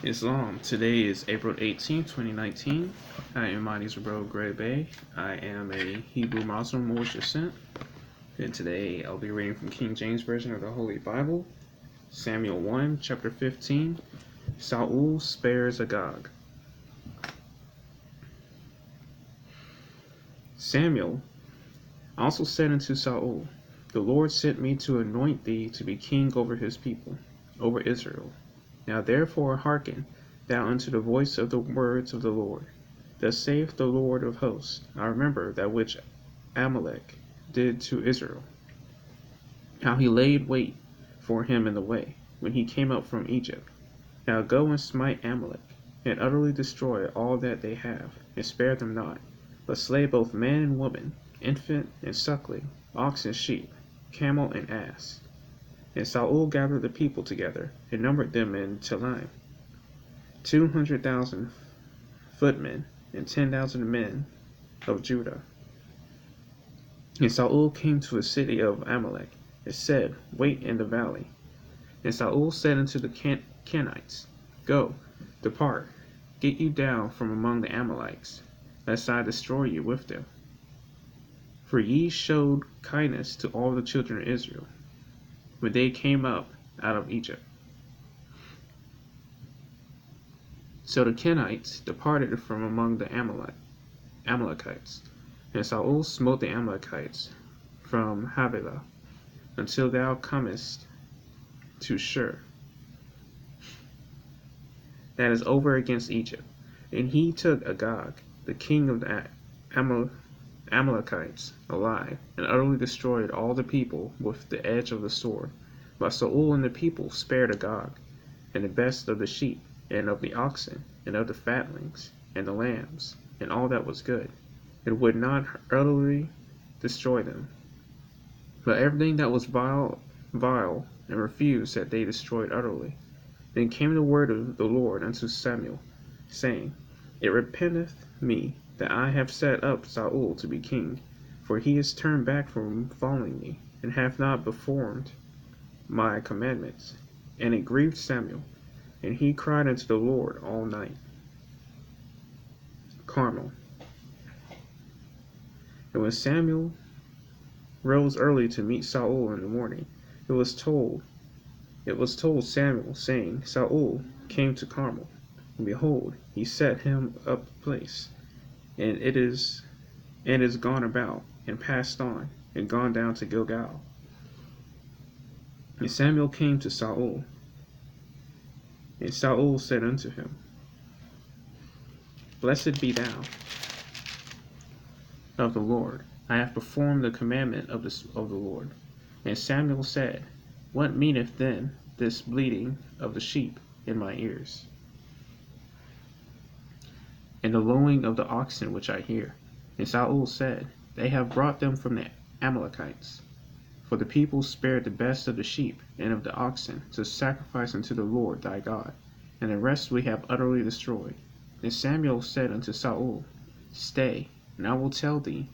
Islam. Today is April 18, 2019. I am Mahdi's bro, Bey. I am a Hebrew Muslim Moorish descent. And today I'll be reading from King James Version of the Holy Bible, Samuel 1, chapter 15. Saul spares Agag. Samuel also said unto Saul, The Lord sent me to anoint thee to be king over his people, over Israel. Now therefore hearken thou unto the voice of the words of the Lord. Thus saith the Lord of hosts, I remember that which Amalek did to Israel, how he laid wait for him in the way, when he came up from Egypt. Now go and smite Amalek, and utterly destroy all that they have, and spare them not, but slay both man and woman, infant and suckling, ox and sheep, camel and ass. And Saul gathered the people together, and numbered them in Telaim, 200,000 footmen, and 10,000 men of Judah. And Saul came to a city of Amalek, and said, Wait in the valley. And Saul said unto the Kenites, Go, depart, get you down from among the Amalekites, lest I destroy you with them. For ye showed kindness to all the children of Israel, when they came up out of Egypt. So the Kenites departed from among the Amalekites, and Saul smote the Amalekites from Havilah until thou comest to Shur, that is over against Egypt. And he took Agag, the king of the Amalekites, alive, and utterly destroyed all the people with the edge of the sword. But Saul and the people spared Agag, and the best of the sheep, and of the oxen, and of the fatlings, and the lambs, and all that was good, and would not utterly destroy them. But everything that was vile, and refused that they destroyed utterly. Then came the word of the Lord unto Samuel, saying, It repenteth me that I have set up Saul to be king, for he is turned back from following me, and hath not performed my commandments. And it grieved Samuel, and he cried unto the Lord all night. Carmel. And when Samuel rose early to meet Saul in the morning, it was told Samuel, saying, Saul came to Carmel, and behold, he set him up a place, and is gone about, and passed on, and gone down to Gilgal. And Samuel came to Saul, and Saul said unto him, Blessed be thou of the Lord. I have performed the commandment of the Lord. And Samuel said, What meaneth then this bleating of the sheep in my ears, and the lowing of the oxen which I hear? And Saul said, They have brought them from the Amalekites. For the people spared the best of the sheep and of the oxen to sacrifice unto the Lord thy God, and the rest we have utterly destroyed. And Samuel said unto Saul, Stay, and I will tell thee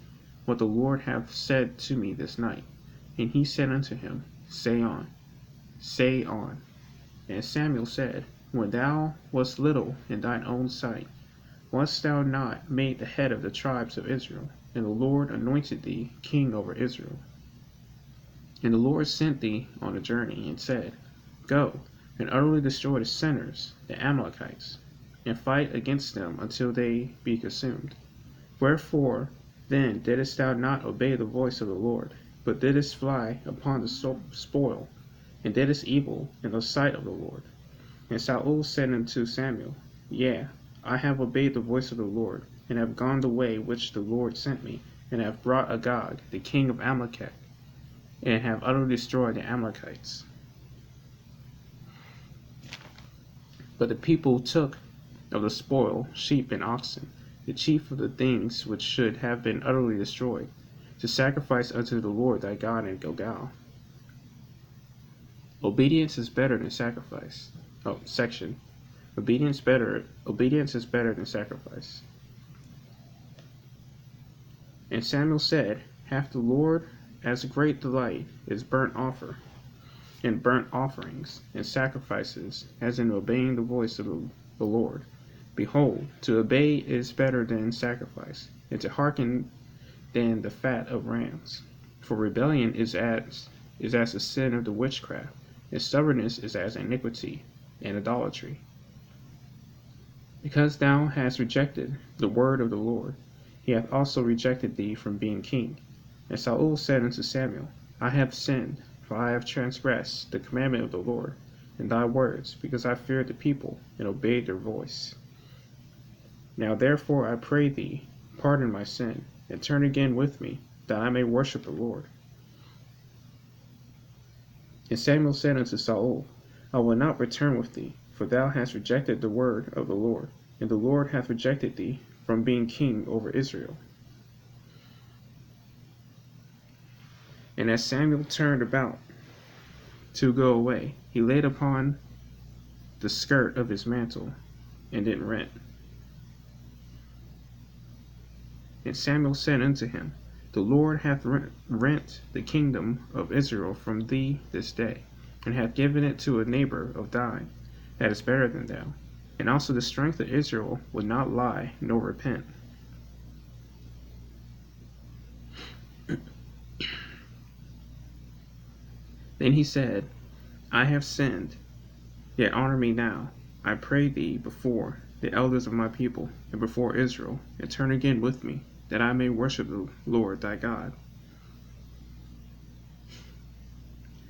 what the Lord hath said to me this night. And he said unto him, Say on, say on. And Samuel said, When thou wast little in thine own sight, wast thou not made the head of the tribes of Israel? And the Lord anointed thee king over Israel. And the Lord sent thee on a journey, and said, Go, and utterly destroy the sinners, the Amalekites, and fight against them until they be consumed. Wherefore then didst thou not obey the voice of the Lord, but didst fly upon the spoil, and didst evil in the sight of the Lord? And Saul said unto Samuel, Yea, I have obeyed the voice of the Lord, and have gone the way which the Lord sent me, and have brought Agag, the king of Amalek, and have utterly destroyed the Amalekites. But the people took of the spoil sheep and oxen, the chief of the things which should have been utterly destroyed, to sacrifice unto the Lord thy God in Gilgal. Obedience is better than sacrifice. Obedience is better than sacrifice. And Samuel said, Hath the Lord as great delight is burnt offer in burnt offerings and sacrifices, as in obeying the voice of the Lord. Behold, to obey is better than sacrifice, and to hearken than the fat of rams. For rebellion is as the sin of the witchcraft, and stubbornness is as iniquity and idolatry. Because thou hast rejected the word of the Lord, he hath also rejected thee from being king. And Saul said unto Samuel, I have sinned, for I have transgressed the commandment of the Lord, and thy words, because I feared the people, and obeyed their voice. Now therefore I pray thee, pardon my sin, and turn again with me, that I may worship the Lord. And Samuel said unto Saul, I will not return with thee, for thou hast rejected the word of the Lord, and the Lord hath rejected thee from being king over Israel. And as Samuel turned about to go away, he laid upon the skirt of his mantle, and didn't rent. And Samuel said unto him, The Lord hath rent the kingdom of Israel from thee this day, and hath given it to a neighbor of thine, that is better than thou. And also the strength of Israel would not lie nor repent. Then he said, I have sinned, yet honor me now, I pray thee, before the elders of my people, and before Israel, and turn again with me, that I may worship the Lord thy God.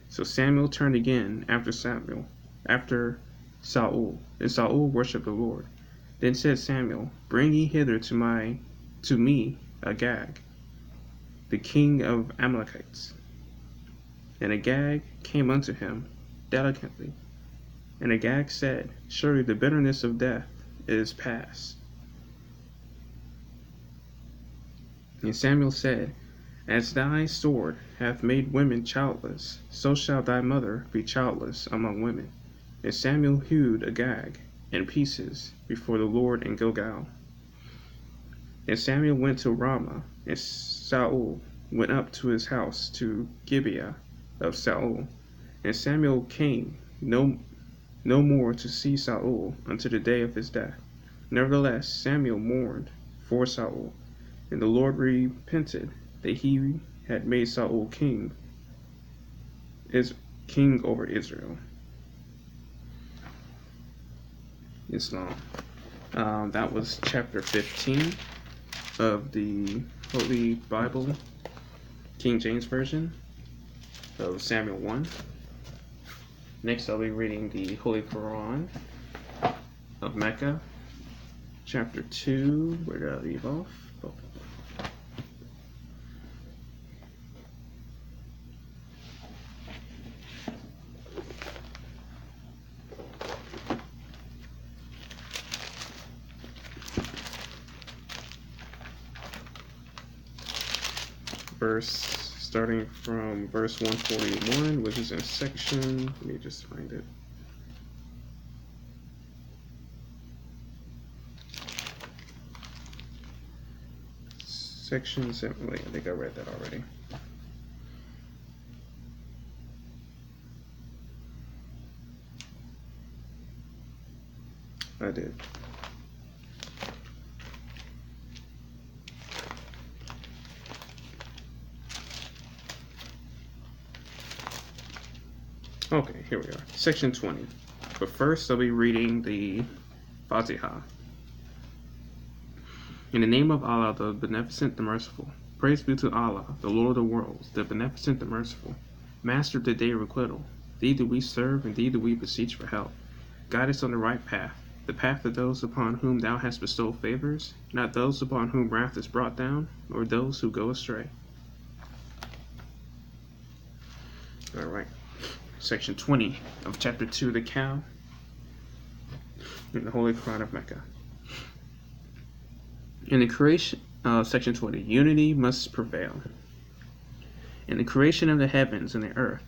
So Samuel turned again after Saul, and Saul worshipped the Lord. Then said Samuel, Bring ye hither to me Agag, the king of Amalekites. And Agag came unto him delicately. And Agag said, Surely the bitterness of death is past. And Samuel said, As thy sword hath made women childless, so shall thy mother be childless among women. And Samuel hewed Agag in pieces before the Lord in Gilgal. And Samuel went to Ramah, and Saul went up to his house to Gibeah of Saul. And Samuel came no more to see Saul unto the day of his death. Nevertheless, Samuel mourned for Saul, and the Lord repented that he had made Saul king over Israel. It's long. That was chapter 15 of the Holy Bible, King James Version of Samuel 1. Next, I'll be reading the Holy Quran of Mecca, chapter 2. Where did I leave off? Starting from verse 141, which is in section, let me just find it. Section 7, wait, I think I read that already. I did. Okay, here we are. Section 20. But first I'll be reading the Fatiha. In the name of Allah, the Beneficent, the Merciful. Praise be to Allah, the Lord of the worlds, the Beneficent, the Merciful. Master of the day of requital. Thee do we serve, and thee do we beseech for help. Guide us on the right path, the path of those upon whom thou hast bestowed favors, not those upon whom wrath is brought down, or those who go astray. Alright. Section 20 of chapter 2 of the Cow in the Holy Quran of Mecca. In the creation, section 20, unity must prevail. In the creation of the heavens and the earth,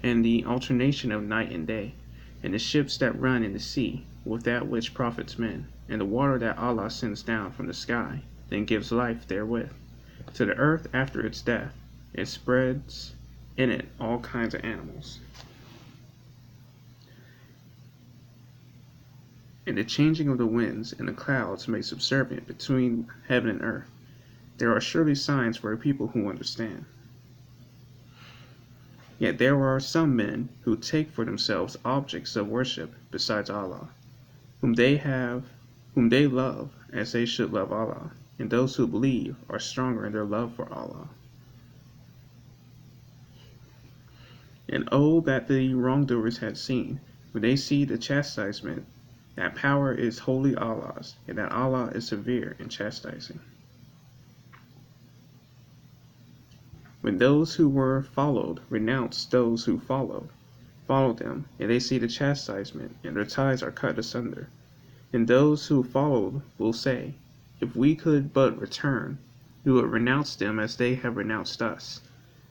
and the alternation of night and day, and the ships that run in the sea, with that which profits men, and the water that Allah sends down from the sky, then gives life therewith, to the earth after its death, and spreads in it all kinds of animals. and the changing of the winds and the clouds made subservient between heaven and earth. There are surely signs for a people who understand. Yet there are some men who take for themselves objects of worship besides Allah, whom they love as they should love Allah, and those who believe are stronger in their love for Allah. And oh, that the wrongdoers had seen, when they see the chastisement, that power is wholly Allah's, and that Allah is severe in chastising. When those who were followed renounce those who followed them, and they see the chastisement, and their ties are cut asunder. And those who followed will say, if we could but return, we would renounce them as they have renounced us.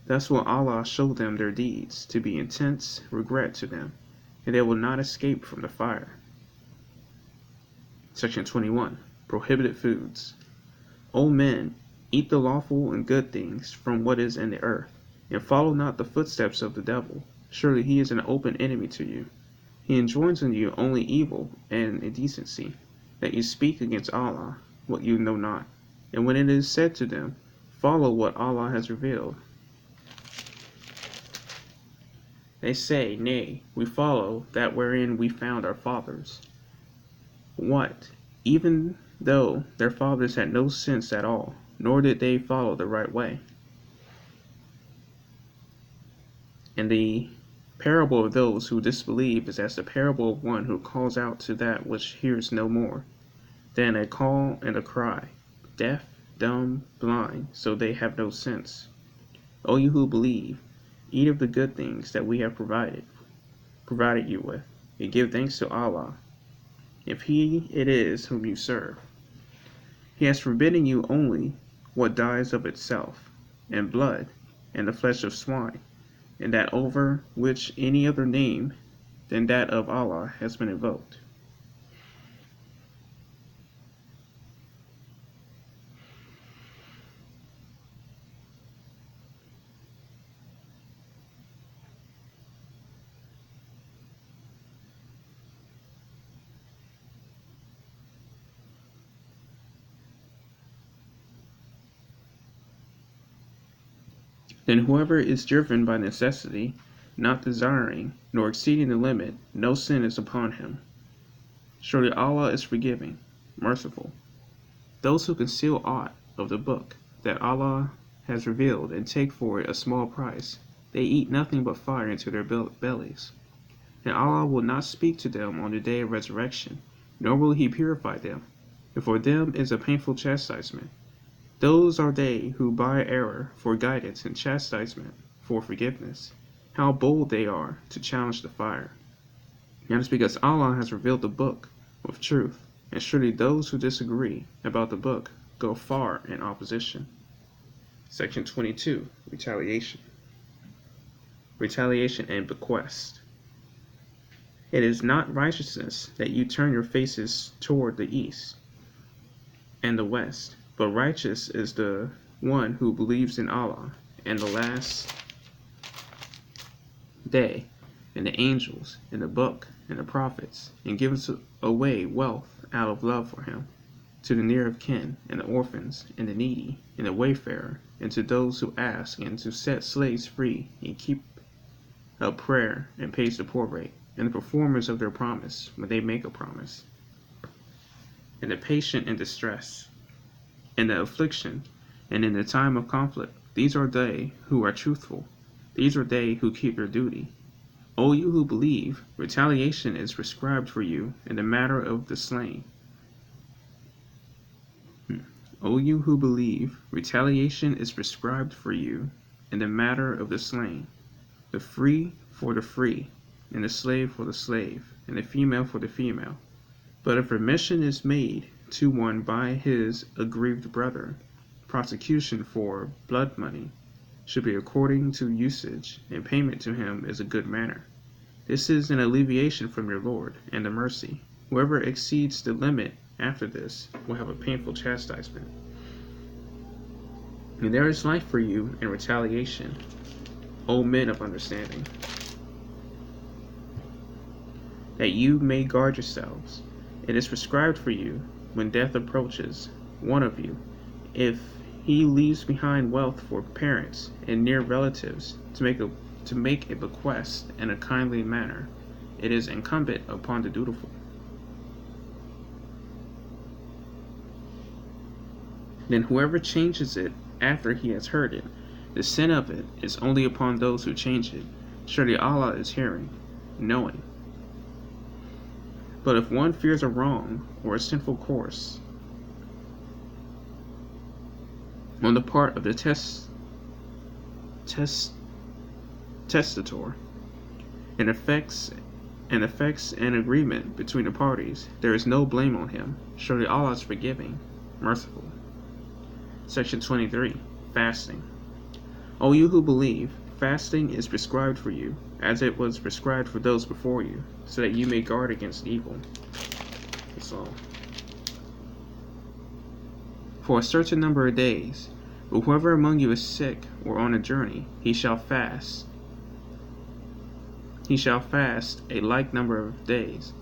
Thus will Allah show them their deeds to be intense regret to them, and they will not escape from the fire. Section 21. Prohibited foods. O men, eat the lawful and good things from what is in the earth, and follow not the footsteps of the devil. Surely he is an open enemy to you. He enjoins on you only evil and indecency, that you speak against Allah what you know not. And when it is said to them, follow what Allah has revealed, they say, nay, we follow that wherein we found our fathers. What? Even though their fathers had no sense at all, nor did they follow the right way. And the parable of those who disbelieve is as the parable of one who calls out to that which hears no more than a call and a cry, deaf, dumb, blind, so they have no sense. O you who believe, eat of the good things that we have provided you with, and give thanks to Allah, if He it is whom you serve. He has forbidden you only what dies of itself, and blood, and the flesh of swine, and that over which any other name than that of Allah has been invoked. Then whoever is driven by necessity, not desiring, nor exceeding the limit, no sin is upon him. Surely Allah is forgiving, merciful. Those who conceal aught of the book that Allah has revealed and take for it a small price, they eat nothing but fire into their bellies. And Allah will not speak to them on the day of resurrection, nor will He purify them, and for them is a painful chastisement. Those are they who buy error for guidance and chastisement for forgiveness. How bold they are to challenge the fire. And it is because Allah has revealed the book with truth, and surely those who disagree about the book go far in opposition. Section 22. Retaliation. Retaliation and bequest. It is not righteousness that you turn your faces toward the east and the west, but righteous is the one who believes in Allah and the last day, and the angels, and the book, and the prophets, and gives away wealth out of love for Him, to the near of kin, and the orphans, and the needy, and the wayfarer, and to those who ask, and to set slaves free, and keep up prayer, and pays the poor rate, and the performers of their promise, when they make a promise, and the patient in distress, in the affliction, and in the time of conflict. These are they who are truthful. These are they who keep their duty. O you who believe, retaliation is prescribed for you in the matter of the slain. O you who believe, retaliation is prescribed for you in the matter of the slain. The free for the free, and the slave for the slave, and the female for the female. But if remission is made to one by his aggrieved brother, prosecution for blood money should be according to usage, and payment to him is a good manner. This is an alleviation from your Lord, and a mercy. Whoever exceeds the limit after this will have a painful chastisement. And there is life for you in retaliation, O men of understanding, that you may guard yourselves, It is prescribed for you, when death approaches one of you, if he leaves behind wealth for parents and near relatives, to make a bequest in a kindly manner. It is incumbent upon the dutiful. Then whoever changes it after he has heard it, the sin of it is only upon those who change it. Surely Allah is hearing, knowing. But if one fears a wrong or a sinful course on the part of the testator, and affects an agreement between the parties, there is no blame on him. Surely Allah is forgiving, merciful. Section 23. Fasting. O you who believe, fasting is prescribed for you, as it was prescribed for those before you, so that you may guard against evil. That's all. For a certain number of days, but whoever among you is sick or on a journey, he shall fast. He shall fast a like number of days,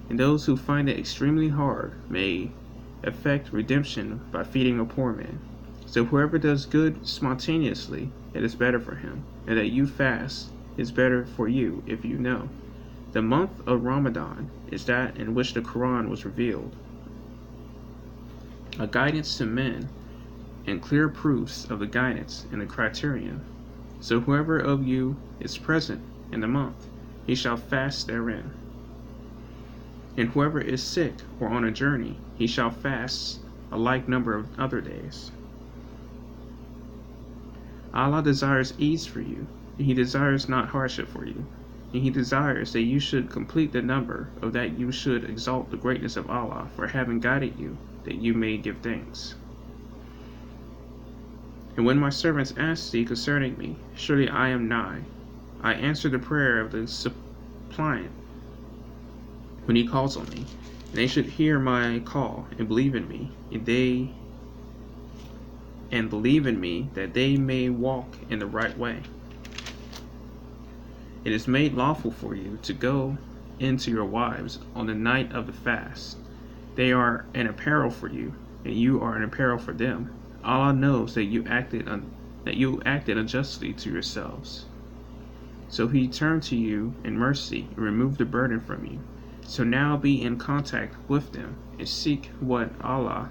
and those who find it extremely hard may effect redemption by feeding a poor man. So whoever does good spontaneously, it is better for him, and that you fast is better for you if you know. The month of Ramadan is that in which the Quran was revealed, a guidance to men, and clear proofs of the guidance and the criterion. So whoever of you is present in the month, he shall fast therein. And whoever is sick or on a journey, he shall fast a like number of other days. Allah desires ease for you, and He desires not hardship for you, and He desires that you should complete the number, of that you should exalt the greatness of Allah for having guided you, that you may give thanks. And when my servants ask thee concerning me, surely I am nigh. I answer the prayer of the suppliant when he calls on me, and they should hear my call and believe in me, that they may walk in the right way. It is made lawful for you to go into your wives on the night of the fast. They are an apparel for you, and you are an apparel for them. Allah knows that you acted unjustly to yourselves. So He turned to you in mercy and removed the burden from you. So now be in contact with them and seek what Allah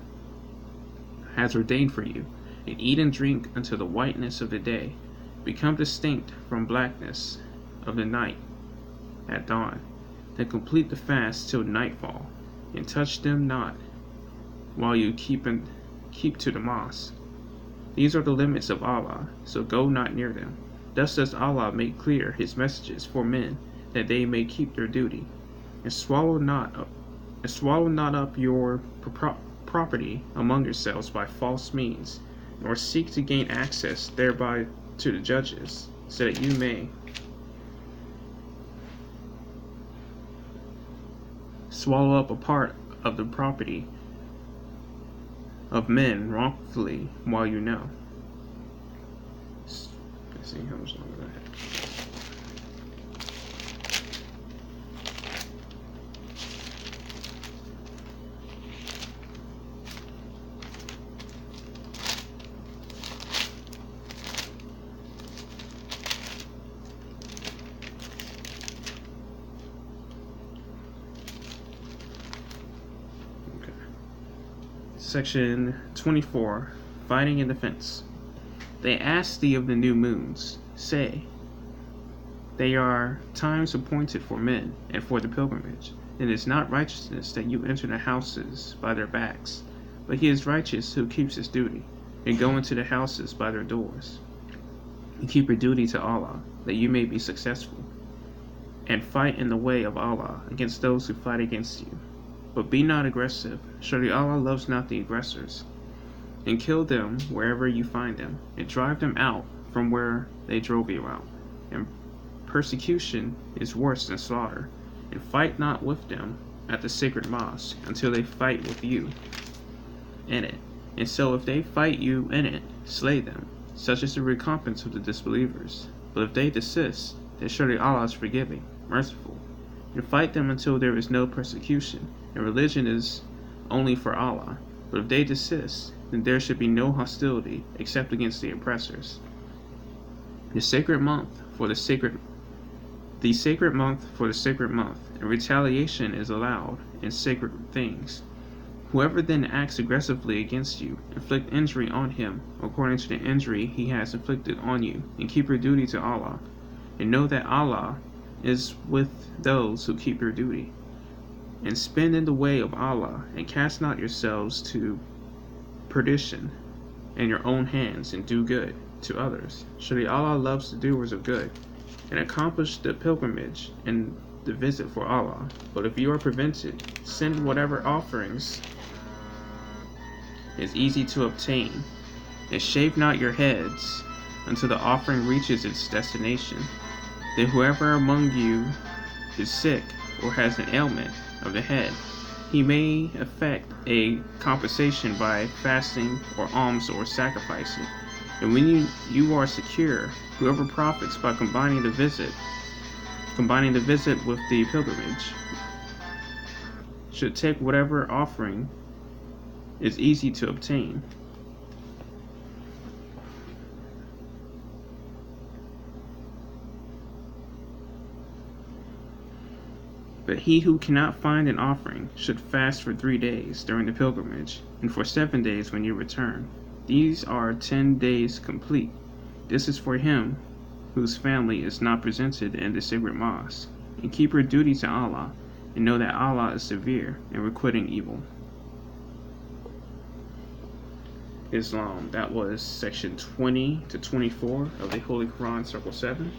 has ordained for you, and eat and drink until the whiteness of the day become distinct from blackness of the night at dawn. Then complete the fast till nightfall, and touch them not while you keep to the mosque. These are the limits of Allah, so go not near them. Thus does Allah make clear His messages for men, that they may keep their duty, and swallow not up your property among yourselves by false means, nor seek to gain access thereby to the judges, so that you may swallow up a part of the property of men wrongfully while you know. Let's see how much longer I have. Section 24. Fighting in defense. They ask thee of the new moons. Say, they are times appointed for men and for the pilgrimage. It is not righteousness that you enter the houses by their backs, but he is righteous who keeps his duty, and go into the houses by their doors. You keep your duty to Allah, that you may be successful, and fight in the way of Allah against those who fight against you. But be not aggressive, surely Allah loves not the aggressors. And kill them wherever you find them, and drive them out from where they drove you out. And persecution is worse than slaughter. And fight not with them at the sacred mosque until they fight with you in it. And so if they fight you in it, slay them. Such is the recompense of the disbelievers. But if they desist, then surely Allah is forgiving, merciful. and fight them until there is no persecution, and religion is only for Allah. But if they desist, then there should be no hostility except against the oppressors. The sacred month for the sacred month, and retaliation is allowed in sacred things. Whoever then acts aggressively against you, inflict injury on him according to the injury he has inflicted on you, and keep your duty to Allah, and know that Allah is with those who keep your duty. And spend in the way of Allah, and cast not yourselves to perdition in your own hands, and do good to others. Surely Allah loves the doers of good, and accomplish the pilgrimage and the visit for Allah. But if you are prevented, send whatever offerings is easy to obtain, and shave not your heads until the offering reaches its destination. Then whoever among you is sick or has an ailment of the head, he may effect a compensation by fasting or alms or sacrificing. And when you are secure, whoever profits by combining the visit with the pilgrimage, should take whatever offering is easy to obtain. But he who cannot find an offering should fast for 3 days during the pilgrimage, and for 7 days when you return. These are 10 days complete. This is for him whose family is not presented in the sacred mosque. And keep your duty to Allah, and know that Allah is severe in requiting evil. Islam. That was section 20 to 24 of the Holy Quran, Circle 7.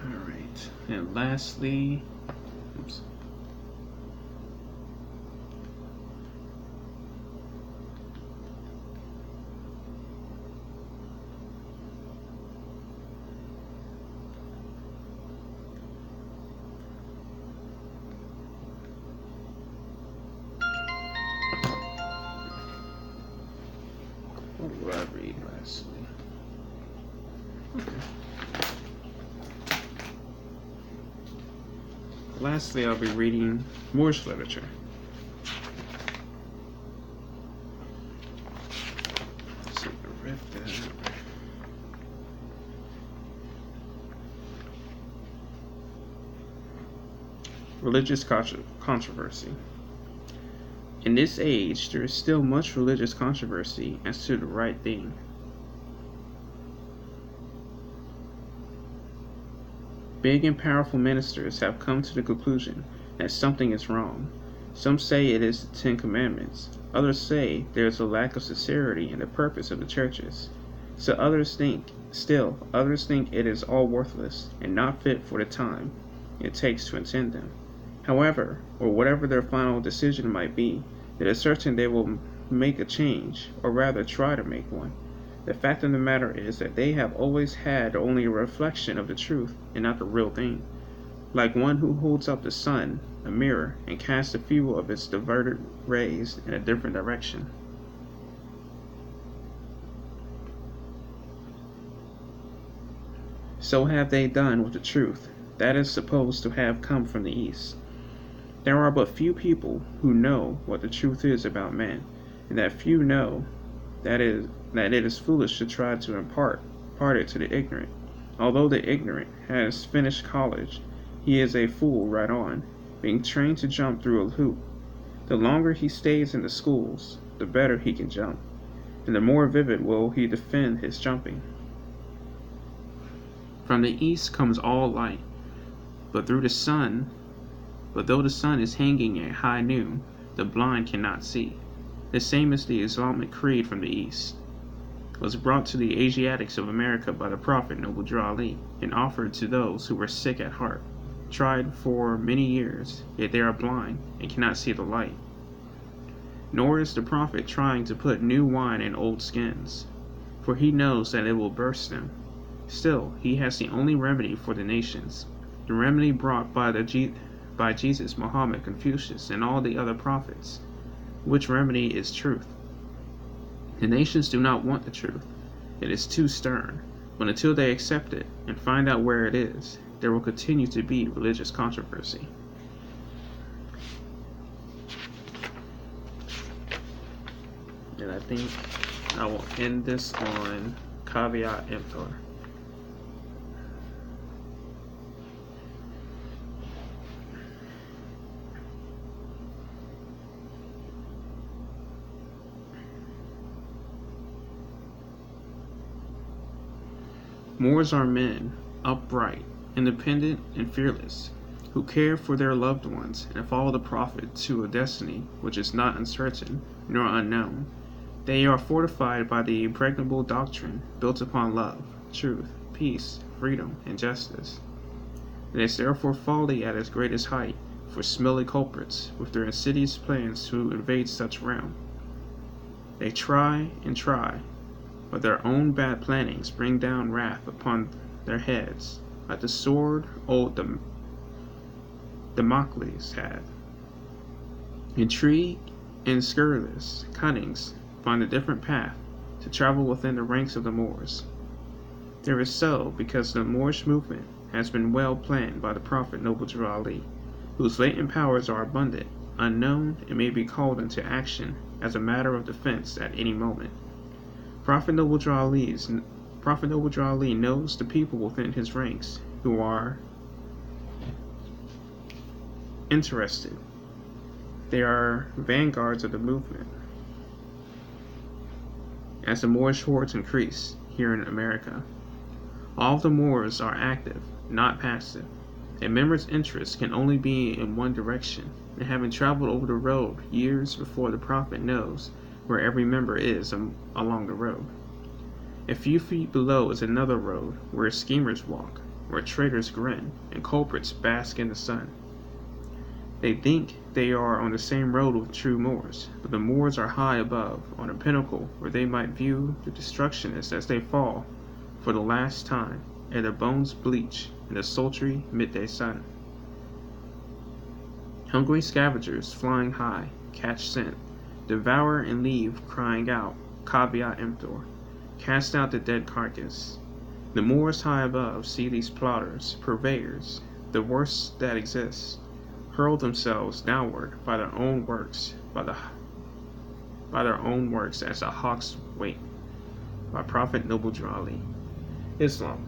Alright, and lastly, what will I read lastly? Okay. Lastly, I'll be reading Moorish literature. So I read that. Religious controversy. In this age, there is still much religious controversy as to the right thing. Big and powerful ministers have come to the conclusion that something is wrong. Some say it is the 10 Commandments. Others say there is a lack of sincerity in the purpose of the churches. So others think it is all worthless and not fit for the time it takes to attend them. However, or whatever their final decision might be, it is certain they will make a change, or rather try to make one. The fact of the matter is that they have always had only a reflection of the truth and not the real thing. Like one who holds up the sun, a mirror, and casts a few of its diverted rays in a different direction. So have they done with the truth that is supposed to have come from the east. There are but few people who know what the truth is about man, and that few know that it is foolish to try to impart it to the ignorant. Although the ignorant has finished college, he is a fool right on, being trained to jump through a hoop. The longer he stays in the schools, the better he can jump, and the more vivid will he defend his jumping. From the east comes all light, but though the sun is hanging at high noon, the blind cannot see. The same as the Islamic creed from the east was brought to the Asiatics of America by the Prophet Noble Drew Ali, and offered to those who were sick at heart, tried for many years, yet they are blind and cannot see the light. Nor is the Prophet trying to put new wine in old skins, for he knows that it will burst them. Still, he has the only remedy for the nations, the remedy brought by by Jesus, Muhammad, Confucius, and all the other prophets, which remedy is truth. The nations do not want the truth. It is too stern. But until they accept it and find out where it is, there will continue to be religious controversy. And I think I will end this on caveat emptor. Moors are men, upright, independent, and fearless, who care for their loved ones and follow the Prophet to a destiny which is not uncertain nor unknown. They are fortified by the impregnable doctrine built upon love, truth, peace, freedom, and justice. It is therefore folly at its greatest height for smelly culprits with their insidious plans to invade such realm. They try and try, but their own bad plannings bring down wrath upon their heads, like the sword old Damocles had. Intrigue and scurrilous cunnings find a different path to travel within the ranks of the Moors. There is so because the Moorish movement has been well planned by the Prophet Noble Drew Ali, whose latent powers are abundant, unknown, and may be called into action as a matter of defense at any moment. Prophet Noble Drew Ali knows the people within his ranks who are interested. They are vanguards of the movement. As the Moorish hordes increase here in America, all of the Moors are active, not passive. A member's interest can only be in one direction, and having traveled over the road years before the Prophet knows where every member is along the road. A few feet below is another road where schemers walk, where traitors grin, and culprits bask in the sun. They think they are on the same road with true Moors, but the Moors are high above, on a pinnacle where they might view the destructionists as they fall for the last time, and their bones bleach in the sultry midday sun. Hungry scavengers flying high catch scent, devour and leave crying out, caveat emptor, cast out the dead carcass. The Moors high above see these plotters, purveyors, the worst that exists, hurl themselves downward by their own works, as a hawk's wait. By Prophet Noble Drew Ali. Islam.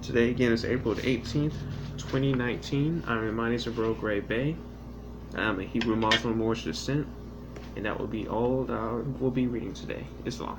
Today again is April the 18th, 2019. My name is Arrington-Bey. I'm a Hebrew Muslim Moorish descent. And that will be all that I will be reading today. Islam.